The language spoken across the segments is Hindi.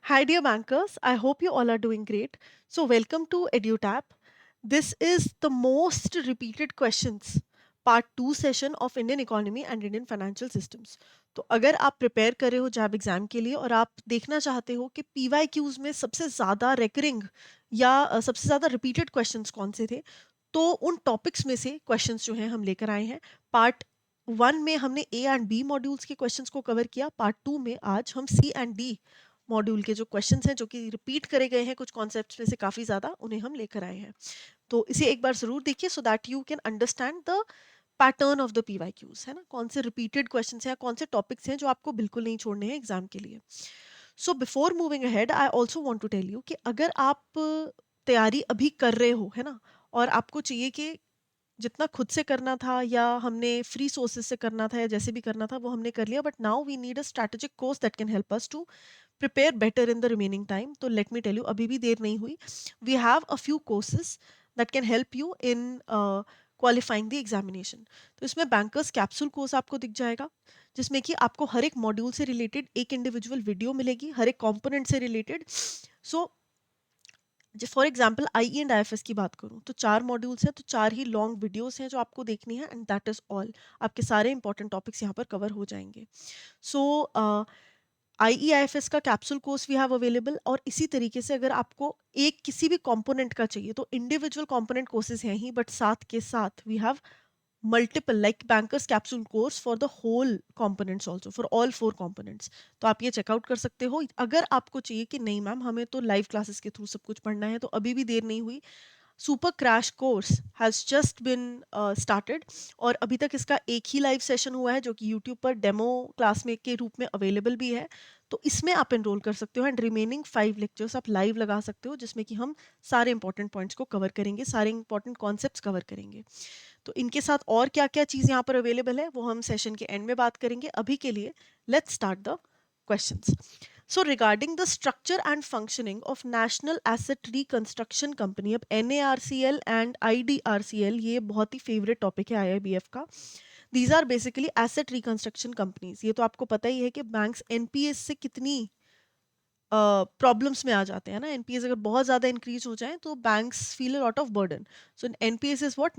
Hi, dear bankers. I hope you all are doing great. So, welcome to EduTap. This is the most repeated questions part 2 session of Indian economy and Indian financial systems. तो अगर आप प्रिपेयर कर रहे हो जैब एग्जाम के लिए और आप देखना चाहते हो कि पीवाई क्यूज में सबसे ज़्यादा रेकरिंग या सबसे ज़्यादा रिपीटेड क्वेश्चंस कौन से थे, तो उन टॉपिक्स में से क्वेश्चंस जो हैं हम लेकर आए हैं। पार्ट 1 में हमने ए एंड बी मॉड्यूल्स के क्वेश्चंस को कवर किया। पार्ट 2 में आज हम सी एंड डी मॉड्यूल के जो क्वेश्चंस हैं जो कि रिपीट करे गए हैं कुछ कॉन्सेप्ट्स में से काफ़ी ज़्यादा, उन्हें हम लेकर आए हैं। तो इसे एक बार ज़रूर देखिए so that you can understand the pattern of the PYQs, है ना, कौन से रिपीटेड क्वेश्चंस हैं या कौन से टॉपिक्स हैं जो आपको बिल्कुल नहीं छोड़ने हैं एग्जाम के लिए। So before moving ahead I also want to tell you कि अगर आप तैयारी अभी कर रहे हो, है ना, और आपको चाहिए कि जितना खुद से करना था या हमने फ्री सोर्सेज से करना था या जैसे भी करना था वो हमने कर लिया, but now we need a strategic course that can help us to prepare better in the remaining time. तो let me tell you, अभी भी देर नहीं हुई. We have a few courses that can help you in qualifying the examination. तो इसमें बैंकर्स कैप्सूल कोर्स आपको दिख जाएगा जिसमें कि आपको हर एक मॉड्यूल से रिलेटेड एक इंडिविजुअल वीडियो मिलेगी, हर एक कंपोनेंट से related. So for example I and I F S की बात करूँ तो 4 मॉड्यूल्स हैं, तो 4 ही लॉन्ग वीडियोस हैं जो आपको देखनी है, एंड दैट इज ऑल। आपके सारे इंपॉर्टेंट टॉपिक्स यहाँ पर कवर हो जाएंगे। सो IEIFS का capsule course we have available, और इसी तरीके से अगर आपको एक किसी भी कंपोनेंट का चाहिए तो इंडिविजुअल कंपोनेंट कोर्सेज हैं ही, बट साथ के साथ we have multiple like bankers capsule course for the whole components also, for all 4 components. तो आप ये चेकआउट कर सकते हो। अगर आपको चाहिए कि नहीं मैम हमें तो लाइव क्लासेस के थ्रू सब कुछ पढ़ना है, तो अभी भी देर नहीं हुई। Super crash course has just been started, और अभी तक इसका एक ही लाइव सेशन हुआ है जो कि यूट्यूब पर डेमो क्लास में के रूप में अवेलेबल भी है। तो इसमें आप एनरोल कर सकते हो, एंड रिमेनिंग 5 लेक्चर्स आप लाइव लगा सकते हो जिसमें कि हम सारे इंपॉर्टेंट पॉइंट्स को कवर करेंगे, सारे इंपॉर्टेंट कॉन्सेप्ट्स कवर करेंगे। तो इनके साथ और क्या क्या चीज़ यहाँ पर अवेलेबल है वो हम सेशन के एंड में बात करेंगे। अभी के लिए let's start the questions. So regarding the structure and functioning of National Asset Reconstruction Company, अब NARCL and IDRCL ये बहुत ही फेवरेट टॉपिक है IIBF का। These are basically asset reconstruction companies। ये तो आपको पता ही है कि बैंक्स NPS से कितनी प्रॉब्लम्स में आ जाते हैं ना। एनपीएस अगर बहुत ज़्यादा इंक्रीज हो जाए तो banks feel a lot of burden. So NPS is what,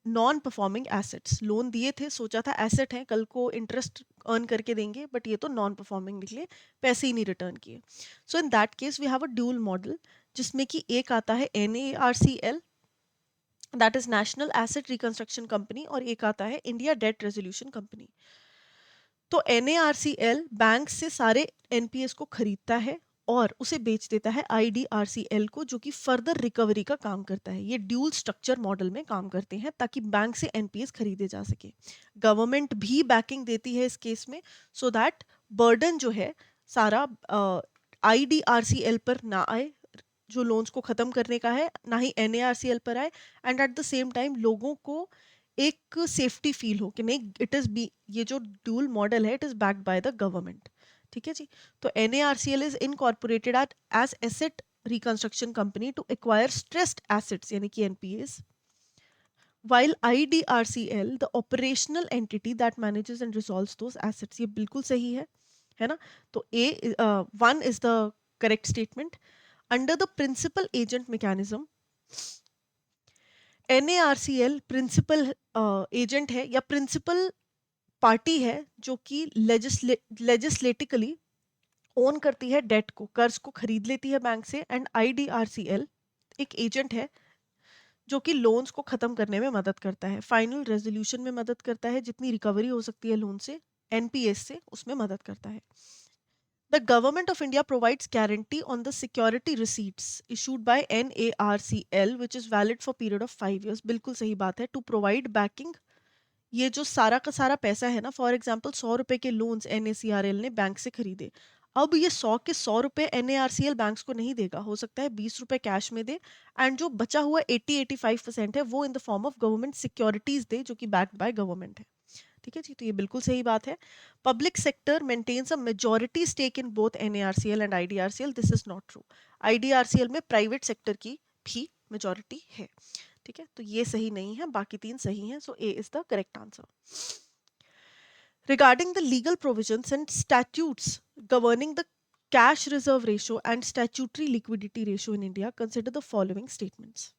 non performing assets. Loan दिए थे, सोचा था एसेट है, कल को इंटरेस्ट अर्न करके देंगे, बट ये तो नॉन परफॉर्मिंग निकले, पैसे ही नहीं रिटर्न किए। So in that case we have a dual model जिसमें कि एक आता है NARCL, that is National Asset reconstruction Company, और एक आता है इंडिया डेट रेजोल्यूशन कंपनी। तो NARCL बैंक से सारे एनपीएस को खरीदता है और उसे बेच देता है IDRCL को, जो कि फर्दर रिकवरी का काम करता है। ये ड्यूल स्ट्रक्चर मॉडल में काम करते हैं ताकि बैंक से एनपीएस खरीदे जा सके। गवर्नमेंट भी बैकिंग देती है इस केस में, सो दैट बर्डन जो है सारा IDRCL पर ना आए, जो लोन्स को ख़त्म करने का है, ना ही NARCL पर आए, and at the same time लोगों को एक सेफ्टी फील हो कि नहीं, इट इज़ बी, ये जो ड्यूल मॉडल है it is backed by the government. ठीक है जी। तो NARCL is incorporated at as asset reconstruction company to acquire stressed assets यानी कि NPAs, while IDRCL the operational entity that manages and resolves those assets। ये बिल्कुल सही है ना। तो A1 is the correct statement। Under the principal agent mechanism, NARCL principal agent है या प्रिंसिपल पार्टी है जो कि लेजिस्लेटिकली ओन करती है डेट को, कर्ज को खरीद लेती है बैंक से। एंड IDRCL एक एजेंट है जो कि लोन्स को खत्म करने में मदद करता है, फाइनल रेजोल्यूशन में मदद करता है, जितनी रिकवरी हो सकती है लोन से, एनपीएस से, उसमें मदद करता है। The Government of India provides guarantee on the security receipts issued by NARCL which is valid for period of 5 years। बिल्कुल सही बात है। To provide backing, ये जो सारा का सारा पैसा है ना, फॉर एग्जाम्पल 100 रुपए के लोन्स NACRL ने बैंक से खरीदे, अब ये 100 के 100 रुपए NARCL बैंक्स को नहीं देगा, हो सकता है 20 रुपए कैश में दे, एंड जो बचा हुआ 80-85% है वो in the form of government securities they जो कि बैक्ड बाय गवर्नमेंट है। ठीक है जी, तो ये बिल्कुल सही बात है। Public sector maintains a majority stake in both NARCL and IDRCL, this is not true. IDRCL में प्राइवेट सेक्टर की भी मेजॉरिटी है। ठीक है, तो ये सही नहीं है, बाकी 3 सही हैं, सो A is the correct answer. Regarding the legal provisions and statutes governing the cash reserve ratio and statutory liquidity ratio in India, consider the following statements.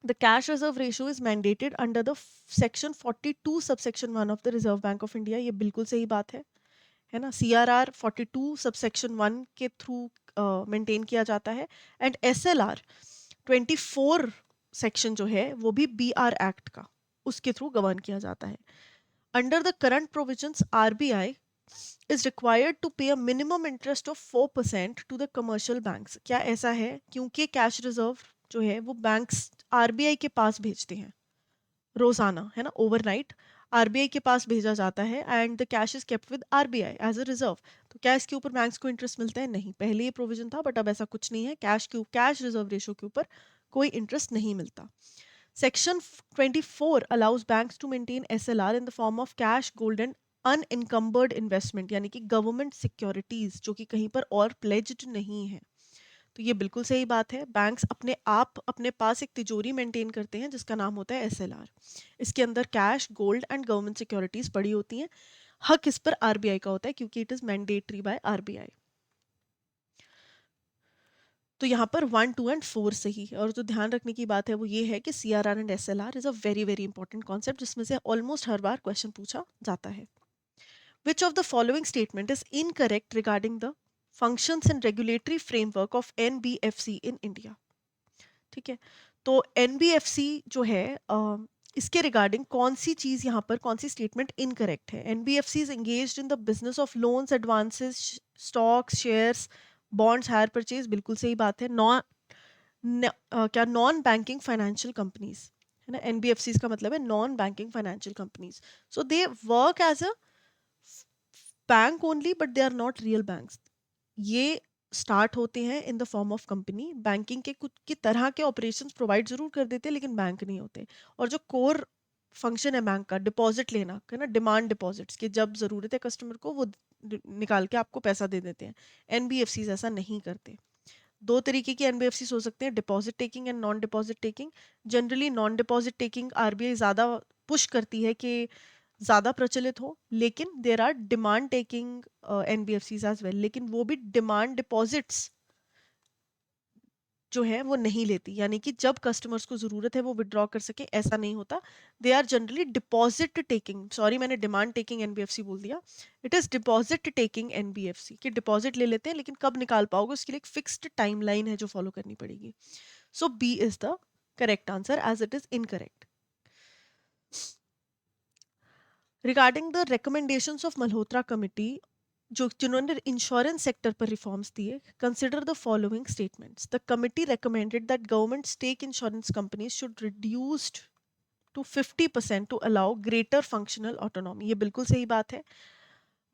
The cash reserve ratio is mandated under the section 42 subsection 1 of the Reserve Bank of India. ये बिल्कुल सही बात है ना. CRR 42 subsection 1 के थ्रू मेंटेन किया जाता है. एंड SLR 24 सेक्शन जो है वो भी BR एक्ट का, उसके थ्रू गवर्न किया जाता है. Under the current provisions RBI is required to pay a minimum interest of 4% to the commercial banks. क्या ऐसा है? क्योंकि कैश रिजर्व जो है वो बैंक्स आरबीआई के पास भेजते हैं रोजाना, है ना, ओवरनाइट आरबीआई के पास भेजा जाता है and the cash is kept with RBI as a reserve. तो कैश के ऊपर बैंक्स को इंटरेस्ट मिलता है? नहीं. पहले ये प्रोविजन था बट अब ऐसा कुछ नहीं है. कैश रिजर्व रेशो के ऊपर कोई इंटरेस्ट नहीं मिलता. Section 24 allows banks to maintain SLR in the form of cash, gold and unencumbered investment, यानी कि गवर्नमेंट सिक्योरिटीज जो कि कहीं पर और प्लेज्ड नहीं है. तो ये बिल्कुल सही बात है. बैंक्स अपने आप अपने पास एक तिजोरी मेंटेन करते हैं जिसका नाम होता है SLR. इसके अंदर cash, gold and government securities पड़ी होती हैं. हक इस पर आरबीआई का होता है क्योंकि it is mandatory by RBI. तो यहाँ पर 1, 2 एंड 4 सही है. और जो ध्यान रखने की बात है वो ये है कि CRR and SLR is a very very important concept जिसमें से ऑलमोस्ट हर बार क्वेश्चन पूछा जाता है. विच of the following statement is incorrect regarding the functions and regulatory framework of NBFC in India. ठीक है. तो NBFC जो है इसके रिगार्डिंग कौन सी चीज यहाँ पर, कौन सी स्टेटमेंट इनकरेक्ट है? NBFC is engaged in the business of loans, advances, stocks, shares, bonds, hire purchase. बिल्कुल सही बात है. क्या नॉन बैंकिंग फाइनेंशियल कंपनीज, है ना. NBFCs का मतलब है non banking financial companies. So they work as a bank only but they are not real banks. ये स्टार्ट होते हैं in the form of company. Banking के कुछ की तरह के ऑपरेशंस प्रोवाइड जरूर कर देते हैं लेकिन बैंक नहीं होते. और जो कोर फंक्शन है बैंक का, डिपॉजिट लेना, है ना, डिमांड डिपॉजिट्स की जब जरूरत है कस्टमर को वो निकाल के आपको पैसा दे देते हैं. NBFCs ऐसा नहीं करते. दो तरीके की NBFCs हो सकते हैं, deposit taking and non deposit taking. Generally non deposit taking RBI ज़्यादा पुश करती है कि ज़्यादा प्रचलित हो, लेकिन there are demand taking NBFCs as well, लेकिन वो भी डिमांड डिपॉजिट्स जो है वो नहीं लेती. यानी कि जब कस्टमर्स को ज़रूरत है वो विड्रॉ कर सके, ऐसा नहीं होता. They are generally deposit taking, sorry मैंने डिमांड टेकिंग NBFC बोल दिया. It is deposit taking NBFC कि डिपॉजिट ले लेते हैं लेकिन कब निकाल पाओगे उसके लिए एक फिक्स्ड टाइमलाइन है जो फॉलो करनी पड़ेगी. So B is the correct answer as it is incorrect. Regarding the recommendations of Malhotra committee जिन्होंने इंश्योरेंस सेक्टर पर रिफॉर्म्स दिए, consider the following statements. The committee recommended that government stake insurance companies should reduced to 50% to allow greater functional autonomy. ये बिल्कुल सही बात है.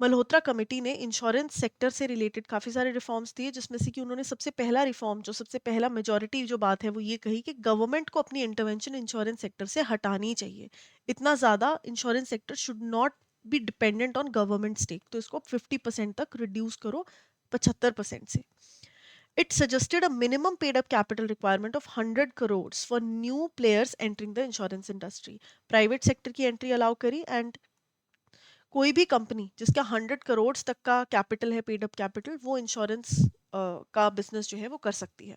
मल्होत्रा कमेटी ने इंश्योरेंस सेक्टर से रिलेटेड काफ़ी सारे रिफॉर्म्स दिए जिसमें से कि उन्होंने सबसे पहला रिफॉर्म, जो सबसे पहला मेजॉरिटी जो बात है वो ये कही कि गवर्नमेंट को अपनी इंटरवेंशन इंश्योरेंस सेक्टर से हटानी चाहिए. इतना ज़्यादा insurance sector should not be dependent on government stake. तो इसको 50% तक रिड्यूस करो 75% से. It suggested a minimum paid up capital requirement of 100 crores for new players entering the insurance industry. Private sector की एंट्री अलाउ करी एंड कोई भी कंपनी जिसका 100 करोड़ तक का कैपिटल है, पेड अप कैपिटल, वो इंश्योरेंस का बिजनेस जो है वो कर सकती है.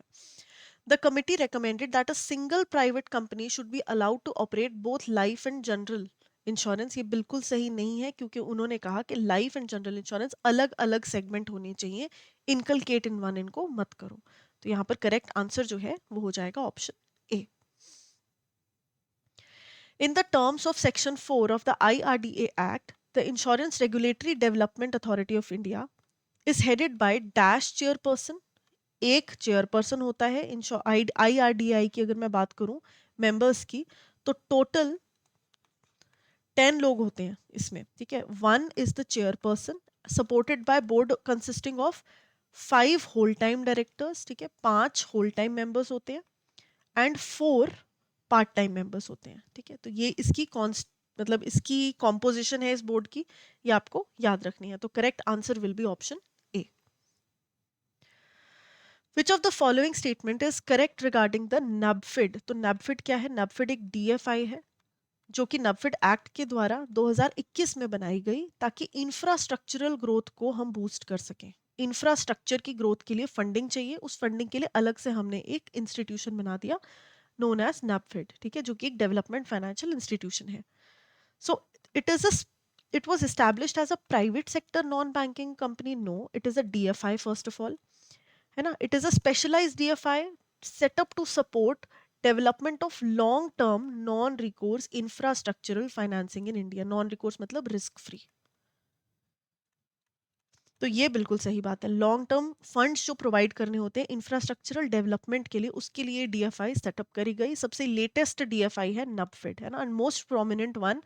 The committee recommended that a single private company should be allowed to operate both life and general insurance. ये बिल्कुल सही नहीं है क्योंकि उन्होंने कहा कि लाइफ एंड जनरल इंश्योरेंस अलग अलग सेगमेंट होने चाहिए. इनकलकेट इन वन इनको मत करो. तो यहाँ पर करेक्ट आंसर जो है वो हो जाएगा option A. In the terms of Section 4 of the IRDA Act, the Insurance Regulatory Development Authority of India is headed by dash chairperson. एक चेयरपर्सन होता है. IRDI की अगर मैं बात करूं मेंबर्स की, तो टोटल 10 लोग होते हैं इसमें. ठीक है. 1 is the chairperson supported by board consisting of 5 whole time directors. ठीक है. 5 whole time members होते हैं एंड 4 पार्ट टाइम मेंबर्स होते हैं. ठीक है. तो ये इसकी मतलब इसकी कॉम्पोजिशन है इस बोर्ड की, ये आपको याद रखनी है. तो correct answer will be option A. Which of the following statement is correct regarding the NaBFID. तो नैबफिड क्या है? नैबफिड एक DFI है जो कि नैबफिड एक्ट के द्वारा 2021 में बनाई गई ताकि इंफ्रास्ट्रक्चरल ग्रोथ को हम बूस्ट कर सकें. इंफ्रास्ट्रक्चर की ग्रोथ के लिए फंडिंग चाहिए, उस फंडिंग के लिए अलग से हमने एक इंस्टीट्यूशन बना दिया नोन एज नैपफेड, ठीक है, जो कि एक डेवलपमेंट फाइनेंशियल इंस्टीट्यूशन है. So it is a it was established as a private sector non-banking company. No, it is a DFI first of all. है ना? It is a specialized DFI set up to support development of long-term non-recourse infrastructural financing in India. Non-recourse मतलब risk free. तो ये बिल्कुल सही बात है. लॉन्ग टर्म फंड्स जो प्रोवाइड करने होते हैं इंफ्रास्ट्रक्चरल डेवलपमेंट के लिए, उसके लिए डीएफआई सेटअप करी गई. सबसे लेटेस्ट डीएफआई है नबफेड, है ना, and most prominent one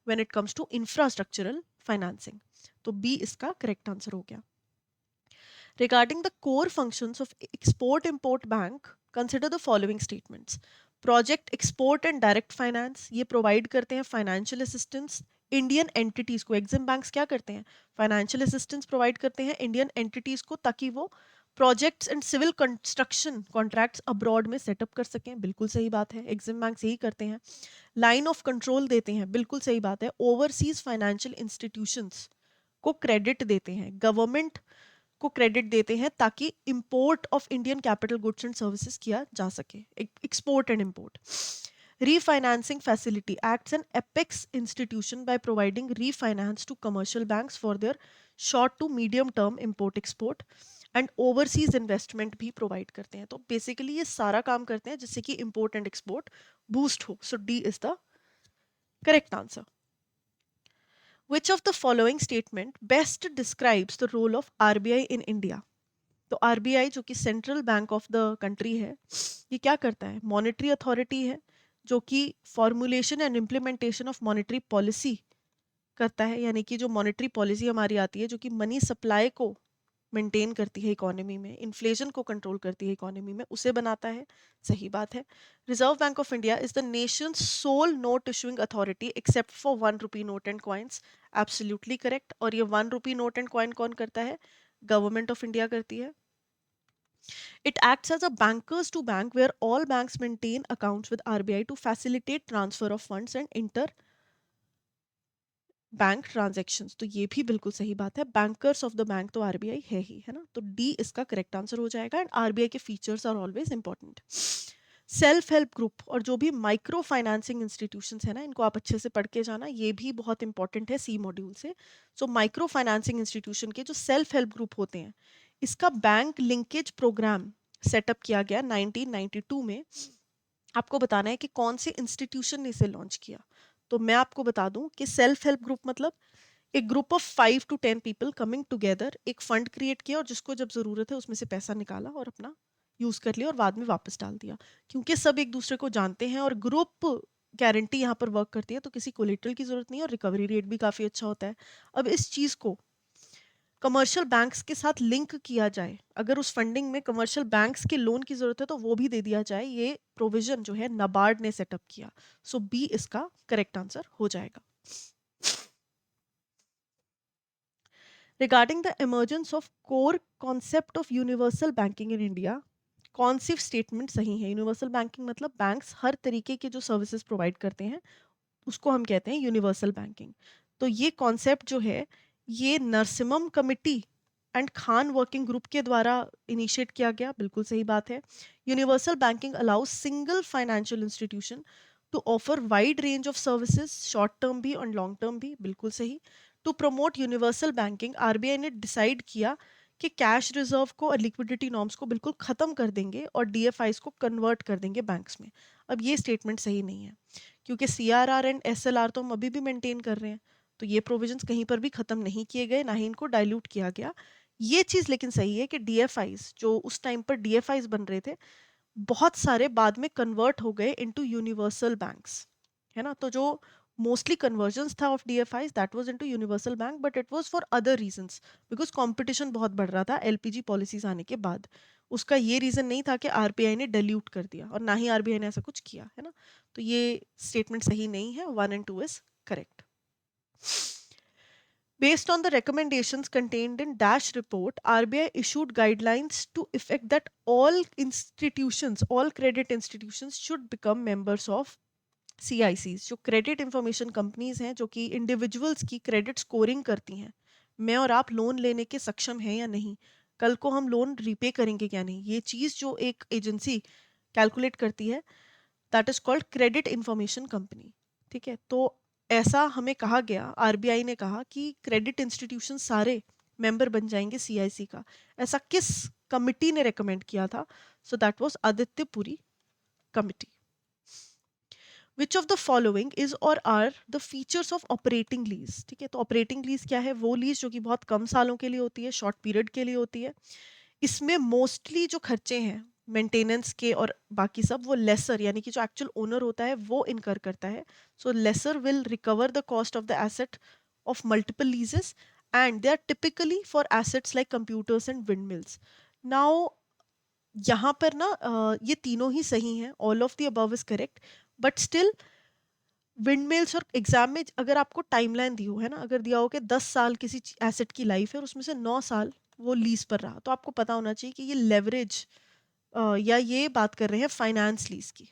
when it comes to infrastructural financing. तो बी इसका करेक्ट आंसर हो गया. Regarding the core functions of Export Import Bank, consider the following statements. Project Export and Direct Finance, ये प्रोवाइड करते हैं फाइनेंशियल असिस्टेंस इंडियन एंटिटीज को. एग्जिम बैंक्स क्या करते हैं? फाइनेंशियल असिस्टेंस प्रोवाइड करते हैं इंडियन एंटिटीज को, ताकि वो projects and civil construction contracts abroad में सेटअप कर सकें. बिल्कुल सही बात है, एग्जिम बैंक्स यही करते हैं. लाइन ऑफ कंट्रोल देते हैं, बिल्कुल सही बात है. ओवरसीज फाइनेंशियल इंस्टीट्यूशंस को क्रेडिट देते हैं, गवर्नमेंट को क्रेडिट देते हैं, ताकि import of Indian capital goods and services किया जा सके. Export and import. Refinancing facility acts an apex institution by providing refinance to commercial banks for their short to medium term import export and overseas investment भी provide करते हैं. तो basically ये सारा काम करते हैं जिससे कि import and export boost हो. So D is the correct answer. Which of the following statement best describes the role of RBI in India? तो आरबीआई जो कि central bank of the country है, ये क्या करता है? मॉनेटरी अथॉरिटी है जो कि formulation and implementation of monetary policy करता है, यानी कि जो मॉनेटरी पॉलिसी हमारी आती है जो कि मनी सप्लाई को मेंटेन करती है इकोनॉमी में, इन्फ्लेशन को कंट्रोल करती है इकोनॉमी में, उसे बनाता है. सही बात है. Reserve Bank of India is the nation sole note issuing authority except for 1 rupee note and coins. Absolutely correct. और ये 1 रुपी नोट एंड कॉइन कौन करता है? गवर्नमेंट ऑफ इंडिया करती है. It acts as a bankers to bank where all banks maintain accounts with RBI to facilitate transfer of funds and inter bank transactions. तो ये भी बिल्कुल सही बात है. बैंकर्स ऑफ द बैंक तो आरबीआई है ही, है ना. तो डी इसका करेक्ट आंसर हो जाएगा. एंड आरबीआई के features are always important. Self help group और जो भी माइक्रो फाइनेंसिंग इंस्टीट्यूशंस है ना, इनको आप अच्छे से पढ़ के जाना, ये भी बहुत इंपॉर्टेंट है सी मॉड्यूल से. सो माइक्रो फाइनेंसिंग इंस्टीट्यूशन के जो सेल्फ हेल्प ग्रुप होते हैं, इसका बैंक लिंकेज प्रोग्राम सेटअप किया गया 1992 में. आपको बताना है कि कौन से इंस्टीट्यूशन ने इसे लॉन्च किया. तो मैं आपको बता दूं कि सेल्फ हेल्प ग्रुप मतलब एक group of 5 to 10 people coming together, एक फंड क्रिएट किया और जिसको जब जरूरत है उसमें से पैसा निकाला और अपना यूज कर लिया और बाद में वापस डाल दिया. क्योंकि सब एक दूसरे को जानते हैं और ग्रुप गारंटी यहाँ पर वर्क करती है, तो किसी कोलेटरल की जरूरत नहीं है और रिकवरी रेट भी काफी अच्छा होता है. अब इस चीज को कमर्शियल बैंक्स के साथ लिंक किया जाए, अगर उस फंडिंग में कमर्शियल बैंक्स के लोन की जरूरत है तो वो भी दे दिया जाए, ये प्रोविजन जो है नाबार्ड ने सेटअप किया. सो बी इसका करेक्ट आंसर हो जाएगा. Regarding the emergence of core concept of universal banking in India, कौन सी स्टेटमेंट सही है? यूनिवर्सल बैंकिंग मतलब बैंक्स हर तरीके के जो सर्विसेज प्रोवाइड करते हैं उसको हम कहते हैं यूनिवर्सल बैंकिंग. तो ये कॉन्सेप्ट जो है ये Narasimham committee and Khan working group के द्वारा इनिशिएट किया गया. बिल्कुल सही बात है. Universal banking allows single financial institution to offer wide range of services, short term भी और लॉन्ग टर्म भी. बिल्कुल सही. To promote universal banking RBI ने डिसाइड किया कि कैश रिजर्व को और लिक्विडिटी नॉर्म्स को बिल्कुल खत्म कर देंगे और डीएफआईस को कन्वर्ट कर देंगे बैंक्स में. अब ये स्टेटमेंट सही नहीं है, क्योंकि सीआरआर एंड एसएलआर तो हम अभी भी मेंटेन कर रहे हैं. तो ये प्रोविजंस कहीं पर भी खत्म नहीं किए गए, ना ही इनको डाइल्यूट किया गया. ये चीज लेकिन सही है कि डीएफआईस जो उस टाइम पर डीएफआईस बन रहे थे, बहुत सारे बाद में कन्वर्ट हो गए इनटू यूनिवर्सल बैंक्स, है ना. तो जो मोस्टली कन्वर्जन्स था of DFIs that was into universal bank, but it was for other reasons, because competition बहुत बढ़ रहा था एलपीजी पॉलिसीज आने के बाद. उसका ये रीजन नहीं था कि आरबीआई ने डाइल्यूट कर दिया, और ना ही आरबीआई ने ऐसा कुछ किया, है ना. तो ये स्टेटमेंट सही नहीं है. 1 and 2 is correct. Based on the recommendations contained in Dash report, RBI issued guidelines to effect that all institutions, all credit institutions should become members of CICs. जो क्रेडिट इंफॉर्मेशन कंपनीज हैं जो कि इंडिविजुअल्स की क्रेडिट स्कोरिंग करती हैं, मैं और आप लोन लेने के सक्षम हैं या नहीं, कल को हम लोन रीपे करेंगे क्या नहीं, ये चीज़ जो एक एजेंसी कैलकुलेट करती है, that is called credit information company. ठीक है, तो ऐसा हमें कहा गया, आरबीआई ने कहा कि क्रेडिट इंस्टीट्यूशन सारे मेंबर बन जाएंगे सीआईसी का। ऐसा किस कमिटी ने रेकमेंड किया था? So that was Aditya Puri committee. Which of the following is or are the features of operating lease? ठीक है, तो ऑपरेटिंग लीज क्या है? वो लीज जो कि बहुत कम सालों के लिए होती है, शॉर्ट पीरियड के लिए होती है। इसमें मोस्टली जो खर्चे हैं मेंटेनेंस के और बाकी सब, वो लेसर यानी कि जो एक्चुअल ओनर होता है वो इनकर करता है। So lessor will recover the cost of the asset of multiple leases and they are typically for assets like computers and wind mills. Now यहाँ पर ना ये तीनों ही सही हैं, all of the above is correct, but still windmills और एग्जाम में अगर आपको टाइमलाइन दी हो, है ना, अगर दिया हो कि 10 साल किसी एसेट की लाइफ है और उसमें से 9 साल वो लीज पर रहा, तो आपको पता होना चाहिए कि ये लेवरेज या ये बात कर रहे हैं फाइनेंस लीज की,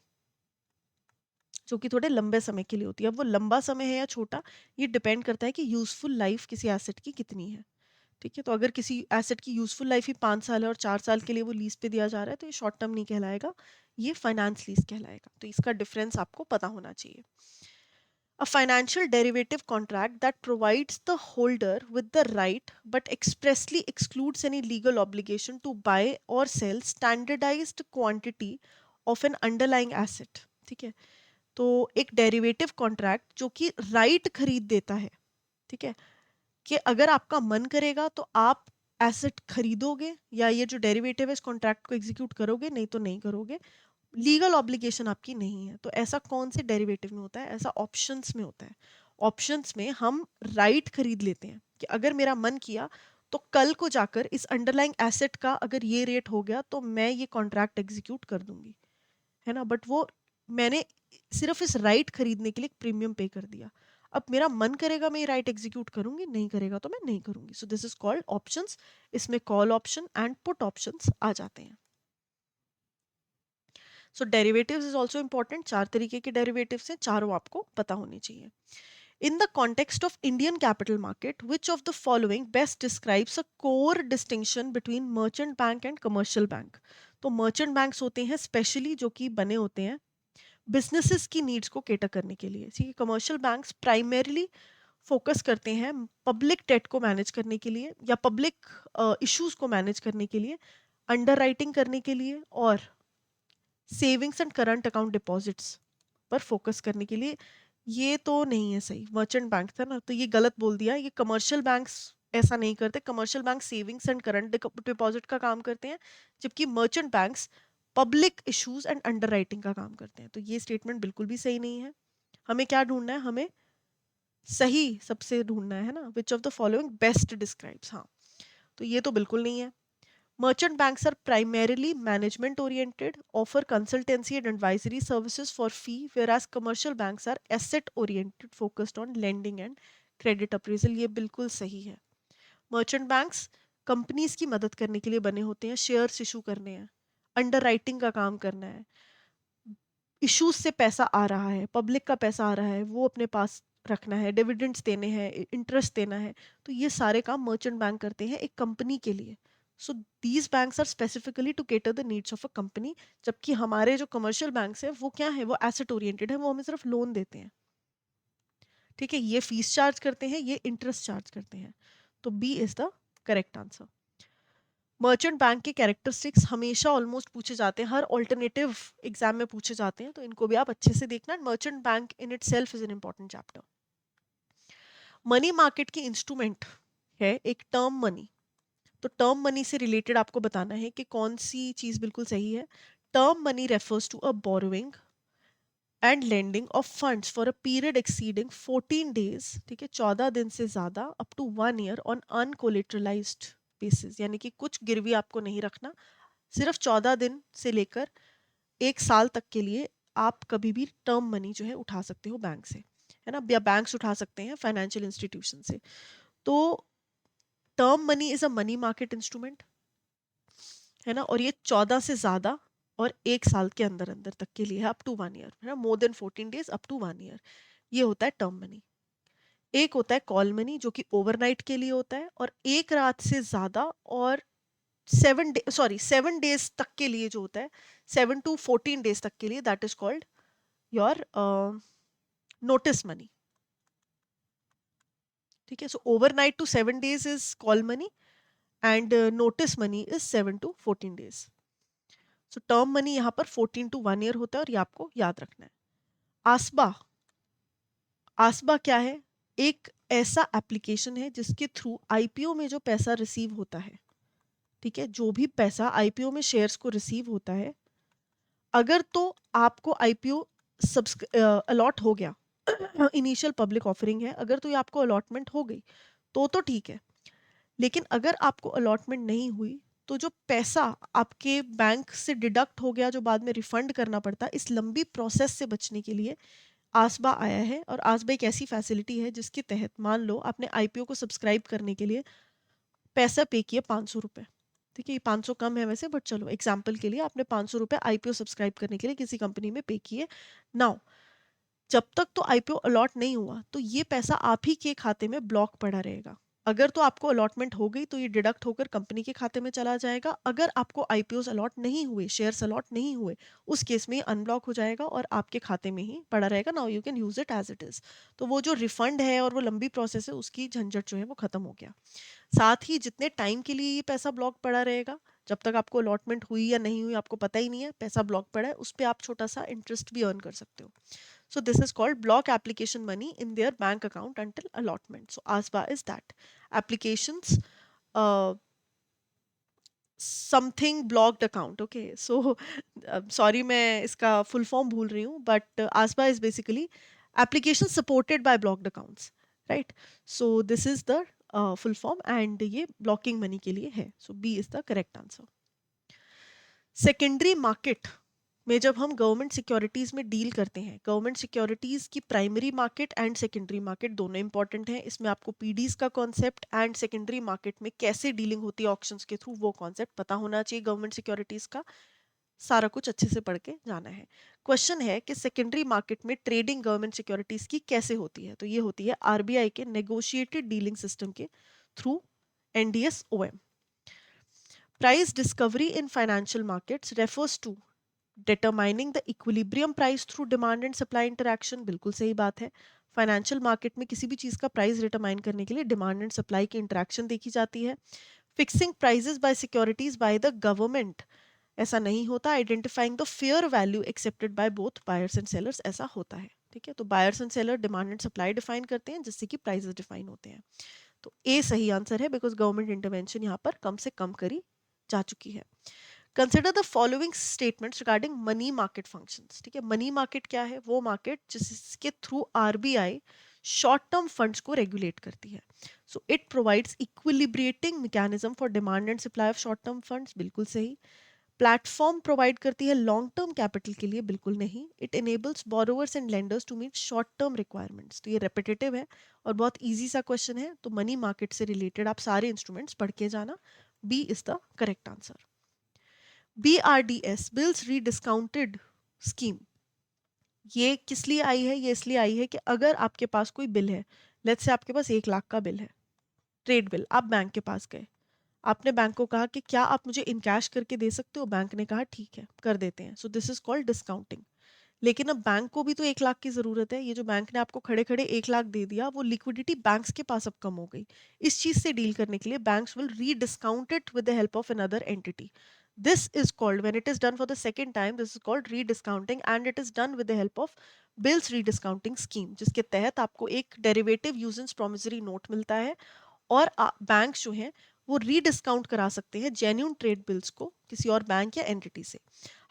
जो कि थोड़े लंबे समय के लिए होती है। अब वो लंबा समय है या छोटा, ये डिपेंड करता है कि यूजफुल लाइफ किसी एसेट की कितनी है। ठीक है, तो अगर किसी एसेट की यूजफुल लाइफ ही 5 साल है और 4 साल के लिए वो लीज पे दिया जा रहा है, तो ये शॉर्ट टर्म नहीं कहलाएगा, ये फाइनेंस लीज कहलाएगा। तो इसका डिफरेंस आपको पता होना चाहिए। A financial derivative contract that provides the holder with the right but expressly excludes any legal obligation to buy or sell standardized quantity of an underlying asset। ठीक है, तो एक डेरिवेटिव कॉन्ट्रैक्ट जो कि राइट खरीद देता है, ठीक है, कि अगर आपका मन करेगा तो आप एसेट खरीदोगे या ये जो डेरिवेटिव है इस कॉन्ट्रैक्ट को एग्जीक्यूट करोगे, नहीं तो नहीं करोगे। लीगल ऑब्लिगेशन आपकी नहीं है। तो ऐसा कौन से डेरिवेटिव में होता है? ऐसा ऑप्शंस में होता है। ऑप्शंस में हम राइट खरीद लेते हैं कि अगर मेरा मन किया तो कल को जाकर इस अंडरलाइंग एसेट का अगर ये रेट हो गया तो मैं ये कॉन्ट्रैक्ट एग्जीक्यूट कर दूंगी, है ना, बट वो मैंने सिर्फ इस राइट खरीदने के लिए प्रीमियम पे कर दिया। अब मेरा मन करेगा मैं ये राइट एग्जीक्यूट करूंगी, नहीं करेगा तो मैं नहीं करूंगी। So this is called options. इसमें call option and put options आ जाते हैं। So derivatives is also important. 4 तरीके के डेरिवेटिव्स हैं, चारों आपको पता होने चाहिए। In the context of Indian capital market, which of the following best describes a core distinction between merchant bank and commercial bank? तो merchant banks होते हैं स्पेशली जो कि बने होते हैं बिजनेसेस की नीड्स को केटर करने के लिए। ठीक है, कमर्शियल बैंक्स प्राइमरीली फोकस करते हैं पब्लिक डेट को मैनेज करने के लिए या पब्लिक इश्यूज को मैनेज करने के लिए, अंडर राइटिंग करने के लिए और savings and current account deposits पर फोकस करने के लिए। ये तो नहीं है सही, मर्चेंट बैंक था ना, तो ये गलत बोल दिया। ये कमर्शियल बैंक्स ऐसा नहीं करते। Commercial bank savings and current deposit का काम करते हैं, जबकि merchant banks public issues and under writing का काम करते हैं। तो ये स्टेटमेंट बिल्कुल भी सही नहीं है। हमें क्या ढूंढना है? हमें सही सबसे ढूंढना है ना, विच of the following best describes. हाँ, तो ये तो बिल्कुल नहीं है। Merchant banks are primarily management oriented, offer consultancy and advisory services for fee, whereas commercial banks are asset oriented, focused on lending and credit appraisal। ये बिल्कुल सही है। Merchant banks कंपनीज की मदद करने के लिए बने होते हैं, शेयर्स इशू करने हैं, अंडर राइटिंग का काम करना है, इश्यूज से पैसा आ रहा है, पब्लिक का पैसा आ रहा है, वो अपने पास रखना है, डिविडेंड्स देने हैं, इंटरेस्ट देना है। तो ये सारे काम मर्चेंट बैंक करते हैं एक कंपनी के लिए। So these banks are specifically to cater the needs of a company, जबकि हमारे जो कमर्शियल बैंक्स हैं वो क्या है? वो एसेट ओरिएंटेड है, वो हमें सिर्फ लोन देते हैं। ठीक है, ये फीस चार्ज करते हैं, ये इंटरेस्ट चार्ज करते हैं। तो B is the correct answer. Merchant bank के कैरेक्टरिस्टिक्स हमेशा ऑलमोस्ट पूछे जाते हैं, हर ऑल्टरनेटिव एग्जाम में पूछे जाते हैं, तो इनको भी आप अच्छे से देखना। Merchant bank in it self is an important chapter. Money market की इंस्ट्रूमेंट है एक टर्म मनी। तो टर्म मनी से रिलेटेड आपको बताना है कि कौन सी चीज बिल्कुल सही है। Term money refers to a borrowing and lending of funds for a period exceeding 14 days, ठीक है, 14 दिन से ज्यादा, up to 1 year on uncollateralised basis, यानी कि कुछ गिरवी आपको नहीं रखना, सिर्फ 14 दिन से लेकर 1 साल तक के लिए आप कभी भी टर्म मनी जो है उठा सकते हो बैंक से, है ना, या बैंक्स उठा सकते हैं फाइनेंशियल इंस्टीट्यूशन से। तो term money is a money market instrument, है ना, और ये 14 से ज्यादा और 1 साल के अंदर अंदर तक के लिए है, अप टू 1 ईयर, है ना, more than 14 days up to 1 year, ये होता है टर्म मनी। एक होता है कॉल मनी जो कि ओवरनाइट के लिए होता है, और एक रात से ज्यादा और 7 डेज तक के लिए जो होता है, 7 to 14 days तक के लिए, that is called your notice money. ठीक है, so overnight to 7 days is call money and notice money is 7 to 14 days. So term money यहाँ पर 14 to 1 year होता है और ये आपको याद रखना है. आसबा, आसबा क्या है? एक ऐसा एप्लीकेशन है जिसके थ्रू आईपीओ में जो पैसा रिसीव होता है, ठीक है, जो भी पैसा आईपीओ में शेयर्स को रिसीव होता है, अगर तो आपको आईपीओ अलॉट हो गया, इनिशियल पब्लिक ऑफरिंग है, अगर तो ये आपको अलॉटमेंट हो गई तो ठीक है. लेकिन अगर आपको अलॉटमेंट नहीं हुई तो जो पैसा आपके बैंक से डिडक्ट हो गया, जो बाद में रिफंड करना पड़ता, इस लंबी प्रोसेस से बचने के लिए आसबा आया है. और आसबा एक ऐसी फैसिलिटी है जिसके तहत मान लो आपने आईपीओ को सब्सक्राइब करने के लिए पैसा पे किए 500 रुपये. ठीक है, ये 500 कम है वैसे, बट चलो एग्जाम्पल के लिए आपने 500 रुपये आईपीओ सब्सक्राइब करने के लिए किसी कंपनी में पे किए. नाउ जब तक तो आईपीओ अलॉट नहीं हुआ तो ये पैसा आप ही के खाते में ब्लॉक पड़ा रहेगा. अगर तो आपको अलॉटमेंट हो गई तो ये डिडक्ट होकर कंपनी के खाते में चला जाएगा. अगर आपको आईपीओस अलॉट नहीं हुए, शेयर्स अलॉट नहीं हुए, उस केस में अनब्लॉक हो जाएगा और आपके खाते में ही पड़ा रहेगा. Now you can use it as it is. तो वो जो रिफंड है और वो लंबी प्रोसेस है, उसकी झंझट जो है वो खत्म हो गया. साथ ही जितने टाइम के लिए ये पैसा ब्लॉक पड़ा रहेगा, जब तक आपको अलॉटमेंट हुई या नहीं हुई आपको पता ही नहीं है, पैसा ब्लॉक पड़ा है, उस पर आप छोटा सा इंटरेस्ट भी अर्न कर सकते हो. So this is called block application money in their bank account until allotment. So ASBA is that. Applications, uh, something blocked account. Okay. So sorry मैं इसका full form भूल रही हूँ, but ASBA is basically application supported by blocked accounts. Right. So this is the full form and ये blocking money के लिए है. So B is the correct answer. Secondary market में जब हम गवर्नमेंट सिक्योरिटीज में डील करते हैं, गवर्नमेंट सिक्योरिटीज की primary market and secondary market दोनों इंपॉर्टेंट हैं. इसमें आपको पीडीज का कॉन्सेप्ट एंड सेकेंडरी मार्केट में कैसे डीलिंग होती है ऑक्शंस के थ्रू, वो कॉन्सेप्ट पता होना चाहिए. गवर्नमेंट सिक्योरिटीज का सारा कुछ अच्छे से पढ़ के जाना है. क्वेश्चन है कि सेकेंडरी मार्केट में ट्रेडिंग गवर्नमेंट सिक्योरिटीज की कैसे होती है? तो ये होती है आरबीआई के नेगोशिएटेड डीलिंग सिस्टम के through, NDS OM. Price discovery in financial markets refers to determining the equilibrium price through demand and supply interaction. बिल्कुल सही बात है. फाइनेंशियल मार्केट में किसी भी चीज का प्राइस डिटरमाइन करने के लिए डिमांड एंड सप्लाई की इंटरैक्शन देखी जाती है. Fixing prices by securities by the government, ऐसा नहीं होता. Identifying the fair value accepted by both buyers and sellers, ऐसा होता है. ठीक है, तो buyers and seller demand and supply define करते हैं जिससे कि प्राइसेस डिफाइन होते हैं. तो ए सही आंसर है, बिकॉज गवर्नमेंट इंटरवेंशन यहाँ पर कम से कम करी जा चुकी है. Consider the following statements regarding money market functions. ठीक है, मनी मार्केट क्या है? वो मार्केट जिसके through RBI short term funds को रेगुलेट करती है. So it provides equilibrating mechanism for demand and supply of short term funds. बिल्कुल सही. प्लेटफॉर्म प्रोवाइड करती है लॉन्ग टर्म कैपिटल के लिए. बिल्कुल नहीं. It enables borrowers and lenders to meet short term requirements. तो ये रेपिटेटिव है और बहुत ईजी सा क्वेश्चन है. तो मनी मार्केट से रिलेटेड आप सारे इंस्ट्रूमेंट्स पढ़ के जाना. B is the correct answer. BRDS bills rediscounted scheme, ये किस लिए आई है? ये इसलिए आई है कि अगर आपके पास कोई बिल है, लेट्स से आपके पास 1 लाख का बिल है, ट्रेड बिल, आप बैंक के पास गए, आपने बैंक को कहा कि क्या आप मुझे इन कैश करके दे सकते हो? बैंक ने कहा ठीक है कर देते हैं. सो दिस इज कॉल्ड डिस्काउंटिंग. लेकिन अब बैंक को भी तो 1 लाख की जरूरत है. ये जो बैंक ने आपको खड़े खड़े 1 लाख दे दिया, वो लिक्विडिटी बैंक्स के पास अब कम हो गई. इस चीज से डील करने के लिए banks will rediscount it with the help of another entity. This is called, when it is done for the second time, this is called rediscounting and it is done with the help of bills rediscounting scheme, जिसके तहत आपको एक डेरिवेटिव यूजेंस प्रोमिसरी नोट मिलता है और बैंक जो है वो रीडिस्काउंट करा सकते हैं जेन्यून ट्रेड बिल्स को किसी और बैंक या एंटिटी से.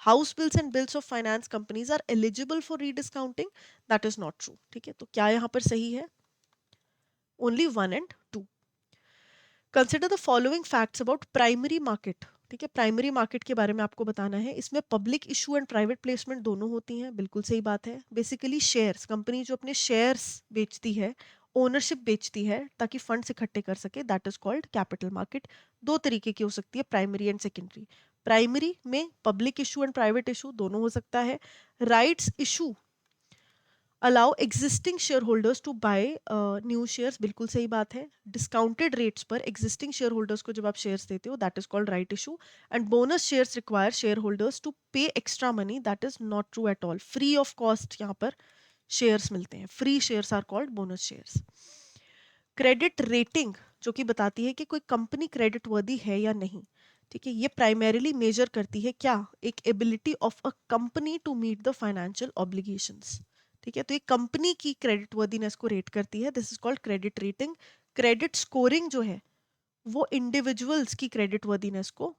House bills and bills of finance companies are eligible for rediscounting. That is not true. ठीक है, तो क्या यहाँ पर सही है? Only 1 and 2. Consider the following facts about primary market. ठीक है, प्राइमरी मार्केट के बारे में आपको बताना है. इसमें public issue and private placement दोनों होती हैं. बिल्कुल सही बात है. बेसिकली शेयर्स, कंपनी जो अपने शेयर्स बेचती है, ओनरशिप बेचती है ताकि फंड्स इकट्ठे कर सके, that is called capital market. दो तरीके की हो सकती है, प्राइमरी एंड सेकेंडरी. प्राइमरी में public issue and private issue दोनों हो सकता है. Rights issue allow existing share holders to buy new shares, बिल्कुल सही बात है। डिस्काउंटेड रेट्स पर एग्जिस्टिंग शेयर होल्डर्स को जब आप शेयर्स देते हो, that is called right issue. And bonus shares require share holders to pay extra money, that is not true at all. Free of cost यहाँ पर शेयर्स मिलते हैं, free shares are called bonus shares. Credit rating जो कि बताती है कि कोई कंपनी क्रेडिट वर्दी है या नहीं, ठीक है, ये प्राइमरीली मेजर करती है क्या, एक ability of a company to meet the financial obligations. ठीक है, तो ये कंपनी की क्रेडिट वर्दीनेस को रेट करती है, this is called credit rating. Credit scoring जो है वो इंडिविजुअल्स की क्रेडिट वर्दीनेस को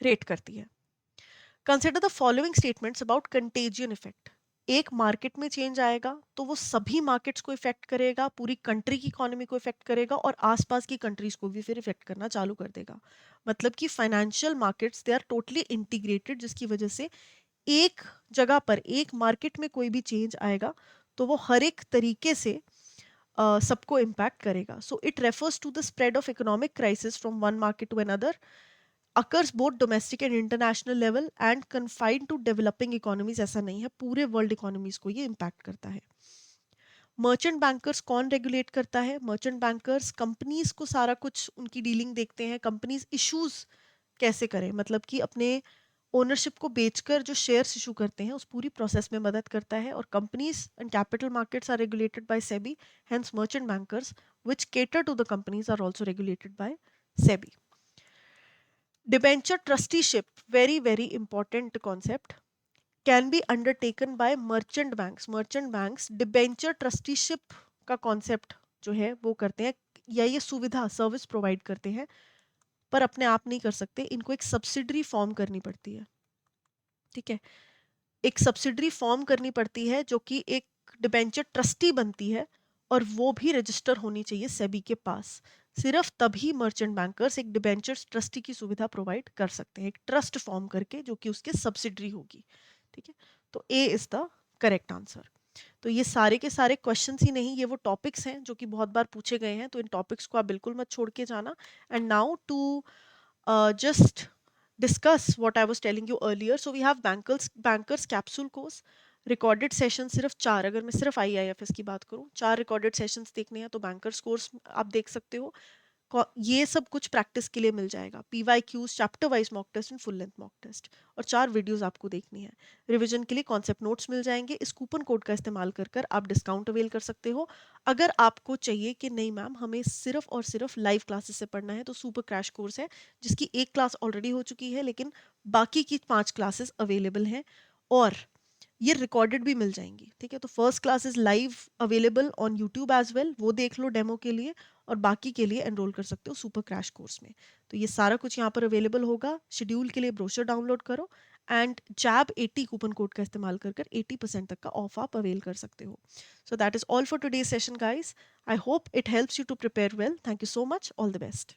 रेट करती है। Consider the following statements about contagion effect. एक मार्केट में चेंज आएगा तो वो सभी मार्केट्स को इफेक्ट करेगा, पूरी कंट्री की इकोनॉमी को इफेक्ट करेगा और आसपास की कंट्रीज को भी फिर इफेक्ट करना चालू कर देगा। मतलब कि financial markets they are totally integrated, जिसकी वजह से एक जगह पर एक मार्केट में कोई भी चेंज आएगा तो वो हर एक तरीके से सबको इम्पैक्ट करेगा। So it refers to the spread of economic crisis from one market to another, occurs both domestic and international level and confined to developing economies, ऐसा नहीं है, पूरे वर्ल्ड इकोनॉमीज को ये इम्पैक्ट करता है। मर्चेंट बैंकर्स कौन रेगुलेट करता है? मर्चेंट बैंकर्स कंपनीज को सारा कुछ उनकी डीलिंग देखते हैं, कंपनीज इश्यूज कैसे करें, मतलब कि अपने ओनरशिप को बेचकर जो शेयर्स इशू करते हैं उस पूरी प्रोसेस में मदद करता है। और companies and capital markets are regulated by SEBI, hence merchant bankers which cater to the companies are also regulated by SEBI. Debenture trusteeship, very very important concept, can be undertaken by merchant banks. Merchant banks debenture trusteeship का concept जो है वो करते हैं, या ये सुविधा सर्विस प्रोवाइड करते हैं, पर अपने आप नहीं कर सकते, इनको एक सब्सिडरी फॉर्म करनी पड़ती है। ठीक है, एक सब्सिडरी फॉर्म करनी पड़ती है जो कि एक डिबेंचर ट्रस्टी बनती है, और वो भी रजिस्टर होनी चाहिए सेबी के पास। सिर्फ तभी मर्चेंट बैंकर्स एक डिबेंचर ट्रस्टी की सुविधा प्रोवाइड कर सकते हैं, एक ट्रस्ट फॉर्म करके जो कि उसके सब्सिडरी होगी। ठीक है, तो ए इज द करेक्ट आंसर। तो ये सारे के सारे क्वेश्चंस ही नहीं, ये वो टॉपिक्स हैं जो कि बहुत बार पूछे गए हैं, तो इन टॉपिक्स को आप बिल्कुल मत छोड़ के जाना। And now to just discuss what I was telling you earlier. So we have bankers capsule course, recorded session सिर्फ 4, अगर मैं सिर्फ आईआईएफएस की बात करूं 4 रिकॉर्डेड सेशंस देखने हैं तो बैंकर्स कोर्स आप देख सकते हो। ये सब कुछ प्रैक्टिस के लिए मिल जाएगा, PYQs, chapter wise mock test and full length mock test, और 4 वीडियोस आपको देखनी है। रिवीजन के लिए कॉन्सेप्ट नोट्स मिल जाएंगे, इस कूपन कोड का इस्तेमाल कर कर आप डिस्काउंट अवेल कर सकते हो। अगर आपको चाहिए कि नहीं मैम हमें सिर्फ और सिर्फ लाइव क्लासेस से पढ़ना है, तो सुपर क्रैश कोर्स है जिसकी एक क्लास ऑलरेडी हो चुकी है, लेकिन बाकी की 5 क्लासेस अवेलेबल हैं और ये रिकॉर्डेड भी मिल जाएंगी। ठीक है, तो first class is live available on YouTube as well, वो देख लो डेमो के लिए, और बाकी के लिए एनरोल कर सकते हो सुपर क्रैश कोर्स में। तो ये सारा कुछ यहाँ पर अवेलेबल होगा। शेड्यूल के लिए ब्रोशर डाउनलोड करो एंड जैब 80 कूपन कोड का इस्तेमाल कर कर 80% तक का ऑफ आप अवेल कर सकते हो। So that is all for today session guys. I hope it helps you to prepare well. Thank you so much, all the best.